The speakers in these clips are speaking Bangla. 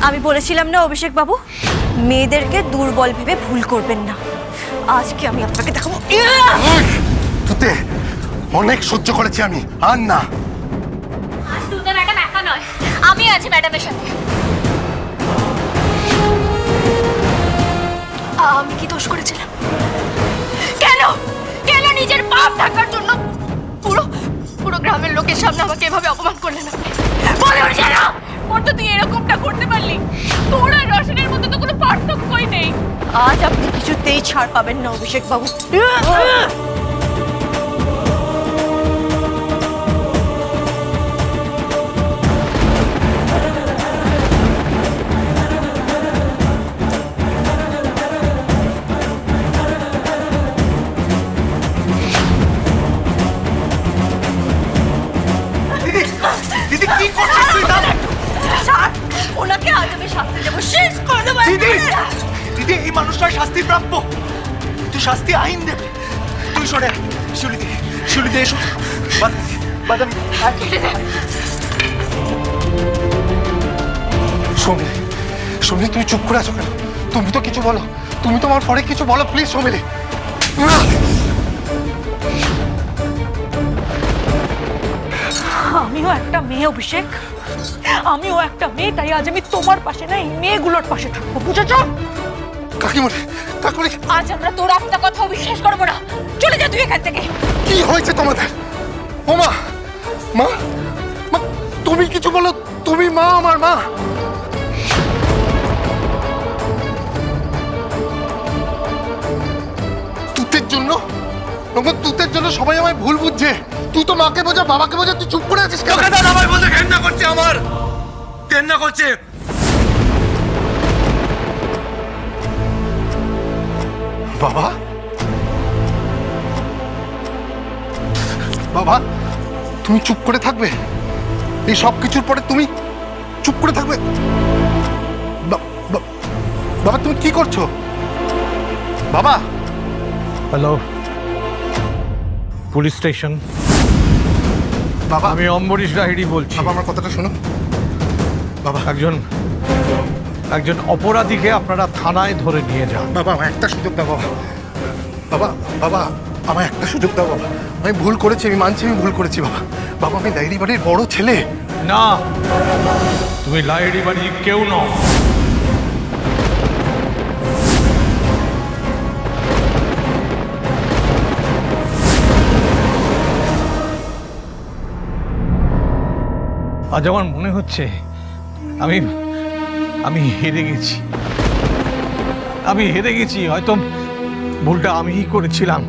আমি বলেছিলাম না অভিষেক বাবু, মেয়েদেরকে দুর্বল ভেবে ভুল করবেন না। আজকে আমি আপনাকে দেখাবো। তুতে অনেক সহ্য করেছি আমি, আর না। আজ তুতে ম্যাডাম একা নয়, আমি আছি ম্যাডামের সাথে। আমি কি দোষ করেছিলাম? কেন কেন নিজের পাপ ঢাকার জন্য পুরো পুরো গ্রামের লোকের সামনে আমাকে এভাবে অপমান করলেন আপনি? বলে উঠছে না, ওর তো তুই এরকমটা করতে পারলি। তোর আর রশনের মধ্যে তো কোনো পার্থক্যই নেই। আজ আপনি কিছুতেই ছাড় পাবেন না অভিষেক বাবু। দিদি কি করছিস তুই? ছাড়, ওনাকে আজ আমি শাস্তি দেবো, শেষ করে দেবো। দিদি দিদি এই মানুষটা শাস্তি প্রাপ্য, তুই শাস্তি আইন দেবে। তুই সরে শিউলিতে এসো। বাদাম সোমিলি তুমি চুপ করে আছো কেন? তুমি তো কিছু বলো, তুমি তো আমার পরে কিছু বলো প্লিজ সোমিলি। আমিও একটা মেয়ে অভিষেক, আমিও একটা মেয়ে, তাই আজ আমি তোমার পাশে না, এই মেয়েগুলোর পাশে থাকবো, বুঝেছ? কাকিমণি কাকুরি আজ আমরা তোর একটা কথাও বিশ্বাস করবো না। চলে যা তুই এখান থেকে। কি হয়েছে তোমাদের? ও মা, মা মা তুমি কিছু বলো, তুমি মা, আমার মা। তুতের জন্য তুতের জন্য সবাই আমায় ভুল বুঝছে। তুই তো মাকে বোঝা, বাবাকে বোঝা, তুই চুপ করে আছিস কেন? আমায় বলতে ঘেন্না করছে, আমার ঘেন্না করছে। বাবা বাবা তুমি চুপ করে থাকবে? এই সব কিছুর পরে তুমি চুপ করে থাকবে? বাবা তুমি কি করছো? বাবা। Hello, police station. বাবা আমি অম্বরীশ লাহিড়ী বলছি। বাবা আমার কথাটা শোনো। বাবা একজন অপরাধীকে আপনারা থানায় ধরে নিয়ে যান। বাবা আমার একটা সুযোগ দাও বাবা। বাবা বাবা আমার একটা সুযোগ দাও বাবা। আমি ভুল করেছি, আমি মানছি আমি ভুল করেছি বাবা। বাবা আমি লাহিড়ী বাড়ির বড় ছেলে। না, তুমি লাহিড়ী বাড়ির কেউ নও। আজ আমার মনে হচ্ছে আমি হেরে গেছি। হয়তো ভুলটা আমিই করেছিলাম,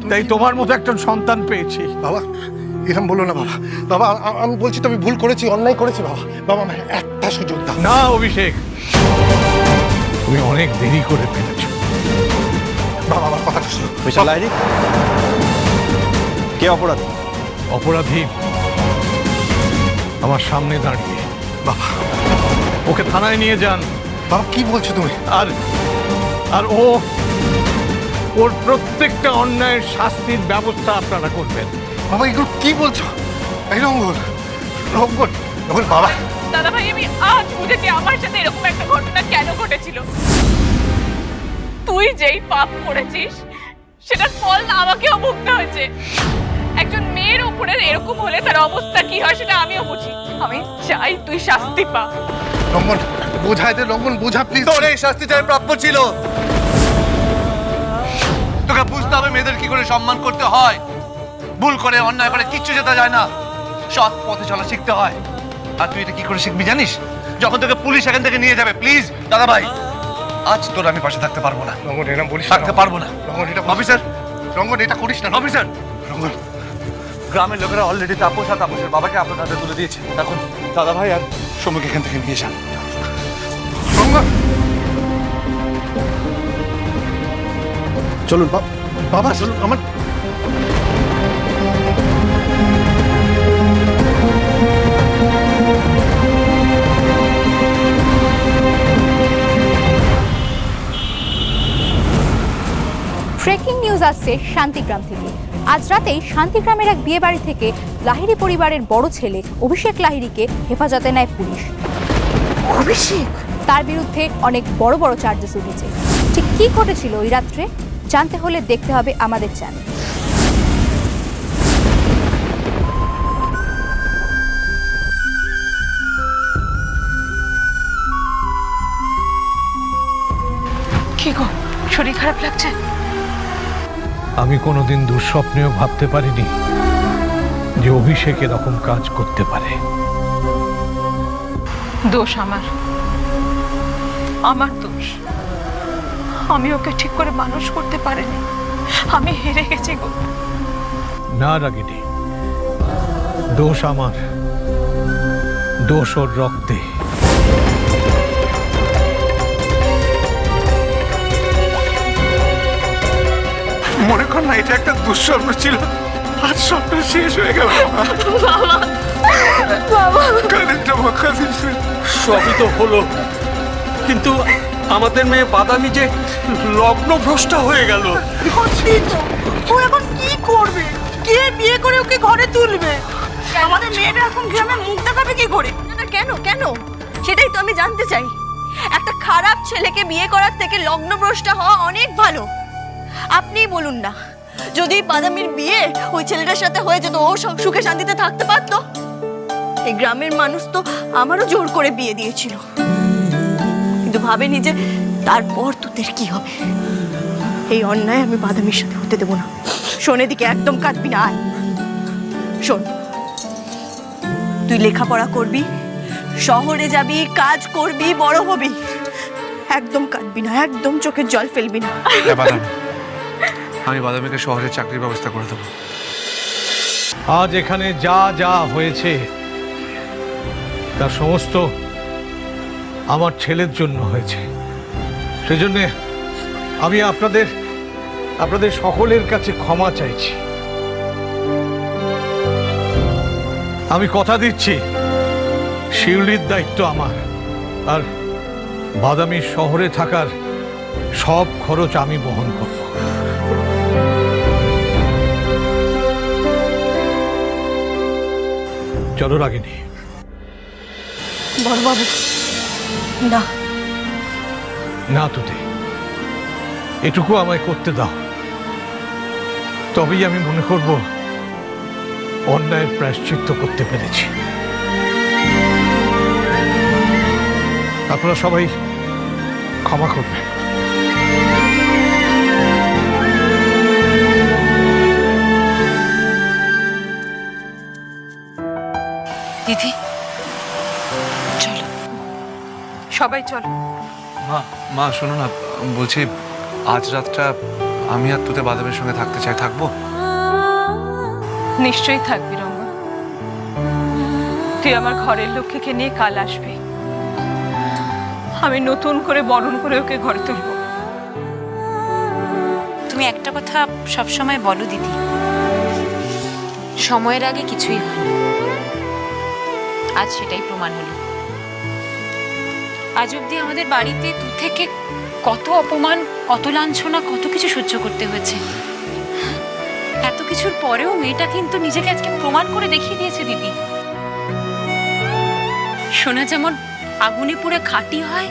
তাই তোমার মতো একটা সন্তান পেয়েছি। বাবা এরকম বলো না বাবা। বাবা আমি বলছি তো আমি ভুল করেছি, অন্যায় করেছি বাবা। বাবা আমার একটা সুযোগ দাও। না অভিষেক, তুমি অনেক দেরি করে ফেলেছ। বাবা আমার কথাটা শোনো। মিস্টার লাহিড়ী, কে অপরাধী? অপরাধী আমার সামনে দাঁড়িয়ে। বাবা ওকে থানায় নিয়ে যান। বাবা কি বলছো তুমি? আর ওর প্রত্যেকটা অন্যায়ের শাস্তির ব্যবস্থা আপনারা করবেন। বাবা এগুলো কি বলছো? এই রঙ্গন বাবা। দাদা ভাই, আমি আজ বুঝেছি আমার সাথে এরকম একটা ঘটনা কেন ঘটেছিল। তুই যেই পাপ করেছিস সেটার ফল আমাকেও ভুগতে হয়েছে। একজন মেয়ের উপরে এরকম হলে তার অবস্থা কি হয় সেটা আমিও বুঝি। আমি চাই তুই শাস্তি পা। রঙ্গন বোঝাই দে, রঙ্গন বোঝা প্লিজ। তোর এই শাস্তিটাই প্রাপ্য ছিল। তোকে বুঝতে হবে মেয়েদের কি করে সম্মান করতে হয়। ভুল করে অন্যায় করে কিচ্ছু যেতে যায় না, সৎ পথে চলা শিখতে হয়। আর তুই এটা কি করে শিখবি জানিস? যখন তোকে পুলিশ এখান থেকে নিয়ে যাবে। প্লিজ দাদা ভাই, আজ তোর আমি পাশে থাকতে পারবো না। রঙ্গন এরকম বলিস না। থাকতে পারবো না। রঙ্গন এটা অফিসার, রঙ্গন এটা করিস না। অফিসার, রঙ্গন গ্রামের লোকেরা অলরেডি তাপস আর তাপসের বাবাকে আপনার হাতে তুলে দিয়েছে। এখন দাদা ভাই আর সমুকে এখান থেকে নিয়ে যান। রঙ্গন চলুন বাবা চলুন। আমার ব্রেকিং নিউজ আসছে শান্তিগ্রাম থেকে। আজ রাতেই শান্তিগ্রামের এক বিয়ে বাড়ি থেকে লাহিড়ী পরিবারের বড় ছেলে অভিষেক লাহিড়ীকে হেফাজতে নেয় পুলিশ। অভিষেক তার বিরুদ্ধে অনেক বড় বড় চার্জেস উঠেছে। ঠিক কী ঘটেছিল ওই রাত্রে জানতে হলে দেখতে হবে আমাদের চ্যানেল। কি গো, শরীর খারাপ লাগছে? আমি কোনোদিন দুঃস্বপ্নেও ভাবতে পারিনি যে অভিষেক এরকম কাজ করতে পারে। দোষ আমার দোষ। আমি ওকে ঠিক করে মানুষ করতে পারিনি, আমি হেরে গেছি গো। না রাগিনী, দোষ আমার, দোষ ওর রক্তে। মনে কর না এটা একটা দুঃস্বপ্ন ছিল, আজ স্বপ্ন শেষ হয়ে গেল। কানেরটা মাখা দিয়েছে। সবই তো হলো, কিন্তু আমাদের মেয়ে বাদামি যে লগ্ন ভ্রষ্টা হয়ে গেল। ও এখন কি করবে? কে বিয়ে করে ওকে ঘরে তুলবে? আমাদের মেয়েটা এখন গ্রামে মুখ দেখাবে কি করে? কেন কেন সেটাই তো আমি জানতে চাই। একটা খারাপ ছেলেকে বিয়ে করার থেকে লগ্নভ্রষ্টা হওয়া অনেক ভালো। আপনিই বলুন না, যদি বাদামির বিয়ে ওই ছেলেটার সাথে হয়ে যেত, ও সুখে শান্তিতে থাকতে পারতো। এই গ্রামের মানুষ তো আমারও জোর করে বিয়ে দিয়েছিল, কিন্তু ভাবেনি যে তারপর তোদের কি হবে। এই অন্যায় আমি বাদামির সাথে হতে দেবো না। শোন, এদিকে একদম কাঁদবি না। আয় শোন, তুই লেখাপড়া করবি, শহরে যাবি, কাজ করবি, বড় হবি। একদম কাঁদবি না, একদম চোখের জল ফেলবি না। আমি বাদামিকে শহরে চাকরির ব্যবস্থা করে দেবো। আজ এখানে যা যা হয়েছে তার সমস্ত আমার ছেলের জন্য হয়েছে। সেজন্য আমি আপনাদের সকলের কাছে ক্ষমা চাইছি। আমি কথা দিচ্ছি, শিউলির দায়িত্ব আমার, আর বাদামি শহরে থাকার সব খরচ আমি বহন করব। চলো রাগিনী। বড়বাবু, না না তুতে, এটুকু আমায় করতে দাও, তবেই আমি মনে করব অন্যায়ের প্রায়শ্চিত্ত করতে পেরেছি। আপনারা সবাই ক্ষমা করবেন। দিদি চলো, সবাই চলো। মা শোনো না, বলছি আজ রাতটা আমি আর তুতে বাদামের সঙ্গে থাকতে চাই, থাকবো? নিশ্চয়ই থাকবি রঙ্গন। তুই আমার ঘরের লক্ষ্মীকে নিয়ে কাল আসবি, আমি নতুন করে বরণ করে ওকে ঘরে তুলবো। তুমি একটা কথা সবসময় বলো দিদি, সময়ের আগে কিছুই হয় না। আজ সেটাই প্রমাণ হলো। আজ অব্দি আমাদের বাড়িতে দু থেকে কত অপমান, কত লাঞ্ছনা, কত কিছু সহ্য করতে হয়েছে। এত কিছুর পরেও মেয়েটা কিন্তু নিজেকে আজকে প্রমাণ করে দেখিয়ে দিয়েছে দিদি। সোনা যেমন আগুনে পুড়ে খাঁটি হয়,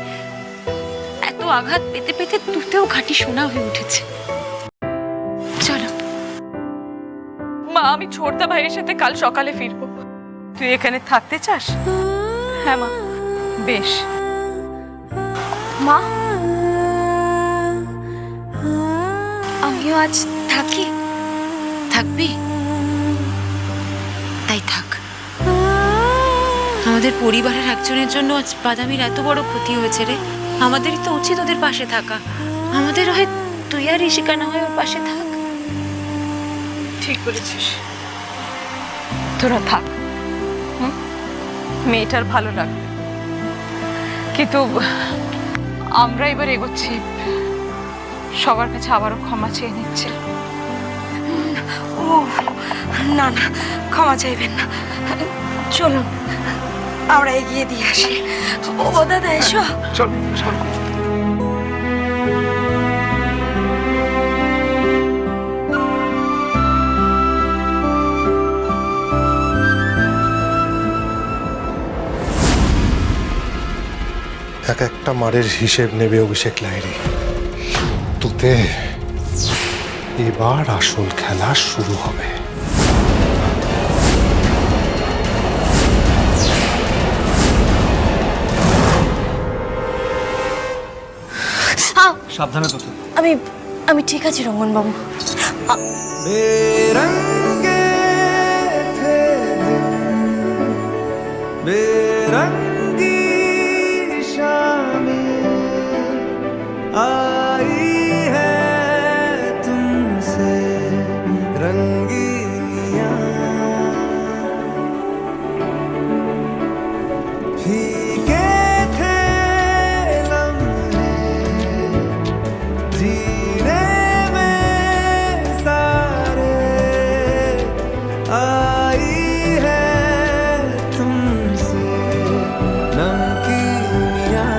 এত আঘাত পেতে পেতে তুতেও খাঁটি সোনা হয়ে উঠেছে। চলো মা, আমি ছোটদা ভাইয়ের সাথে কাল সকালে ফিরবো। তুই এখানে থাকতে চাস? হ্যাঁ মা, বেশ। মা, আমিও আজ থাকি। থাকবি? তাই থাক। আমাদের পরিবারের একজনের জন্য আজ বাদামির এত বড় ক্ষতি হয়েছে রে। আমাদেরই তো উচিত ওদের পাশে থাকা। আমাদের হয় তুই আর ঋষিকা না হয় ওর পাশে থাক। ঠিক বলেছিস, তোরা থাক। মেয়েটার ভালো লাগবে, কিন্তু আমরা এবার এগোচ্ছি। সবার কাছে আবারও ক্ষমা চেয়ে নিচ্ছে। ও না না, ক্ষমা চাইবেন না। চলুন আমরা এগিয়ে দিয়ে আসি। ও দাদা এসো। চল চল। এক একটা মারের হিসেব নেবে অভিষেক লাহিড়ী। তোতে এবার আসল খেলা শুরু হবে। সাবধানে তোতে। আমি ঠিক আছি রঙ্গন বাবু। बेरंगे थे दिन, बेरंगी शामें आई है तुमसे रंगीनियां, फीके थे लम्हे जीने आई है तुमसे नमकीनियां।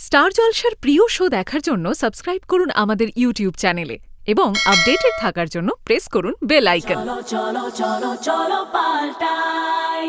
স্টার জলসার প্রিয় শো দেখার জন্য সাবস্ক্রাইব করুন আমাদের ইউটিউব চ্যানেলে এবং আপডেটেড থাকার জন্য প্রেস করুন বেল আইকন। চলো চলো চলো চলো পাল্টাই।